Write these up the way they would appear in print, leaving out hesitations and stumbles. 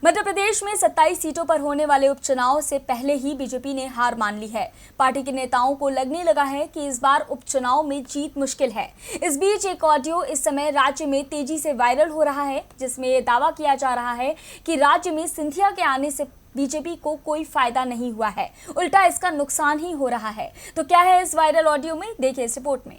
मध्य प्रदेश में 27 सीटों पर होने वाले उपचुनाव से पहले ही बीजेपी ने हार मान ली है। पार्टी के नेताओं को लगने लगा है कि इस बार उपचुनाव में जीत मुश्किल है। इस बीच एक ऑडियो इस समय राज्य में तेजी से वायरल हो रहा है, जिसमें यह दावा किया जा रहा है कि राज्य में सिंधिया के आने से बीजेपी को कोई फायदा नहीं हुआ है, उल्टा इसका नुकसान ही हो रहा है। तो क्या है इस वायरल ऑडियो में, देखिए इस रिपोर्ट में।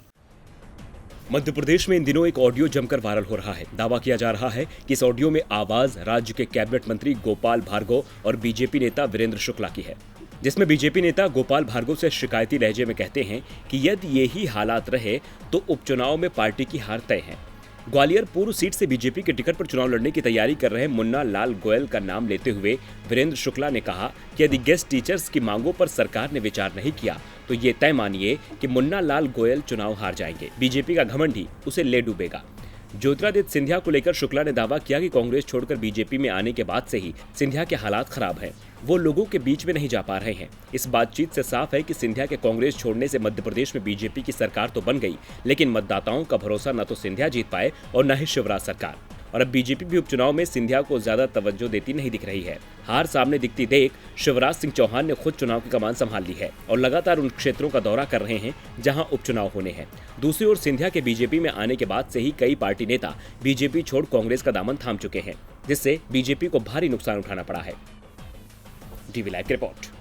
मध्य प्रदेश में इन दिनों एक ऑडियो जमकर वायरल हो रहा है। दावा किया जा रहा है कि इस ऑडियो में आवाज राज्य के कैबिनेट मंत्री गोपाल भार्गव और बीजेपी नेता वीरेंद्र शुक्ला की है, जिसमें बीजेपी नेता गोपाल भार्गव से शिकायती लहजे में कहते हैं कि यदि यही हालात रहे तो उपचुनाव में पार्टी की हार तय है। ग्वालियर पूर्व सीट से बीजेपी के टिकट पर चुनाव लड़ने की तैयारी कर रहे मुन्ना लाल गोयल का नाम लेते हुए वीरेंद्र शुक्ला ने कहा कि यदि गेस्ट टीचर्स की मांगों पर सरकार ने विचार नहीं किया तो ये तय मानिए कि मुन्ना लाल गोयल चुनाव हार जाएंगे। बीजेपी का घमंड ही उसे ले डूबेगा। ज्योतिरादित्य सिंधिया को लेकर शुक्ला ने दावा किया कि कांग्रेस छोड़कर बीजेपी में आने के बाद से ही सिंधिया के हालात खराब हैं। वो लोगों के बीच में नहीं जा पा रहे हैं। इस बातचीत से साफ है कि सिंधिया के कांग्रेस छोड़ने से मध्य प्रदेश में बीजेपी की सरकार तो बन गई, लेकिन मतदाताओं का भरोसा न तो सिंधिया जीत पाए और न ही शिवराज सरकार। और अब बीजेपी भी उपचुनाव में सिंधिया को ज्यादा तवज्जो देती नहीं दिख रही है। हार सामने दिखती देख शिवराज सिंह चौहान ने खुद चुनाव की कमान संभाल ली है और लगातार उन क्षेत्रों का दौरा कर रहे हैं जहां उपचुनाव होने हैं। दूसरी ओर सिंधिया के बीजेपी में आने के बाद से ही कई पार्टी नेता बीजेपी छोड़ कांग्रेस का दामन थाम चुके हैं, जिससे बीजेपी को भारी नुकसान उठाना पड़ा है। टीवी लाइव की रिपोर्ट।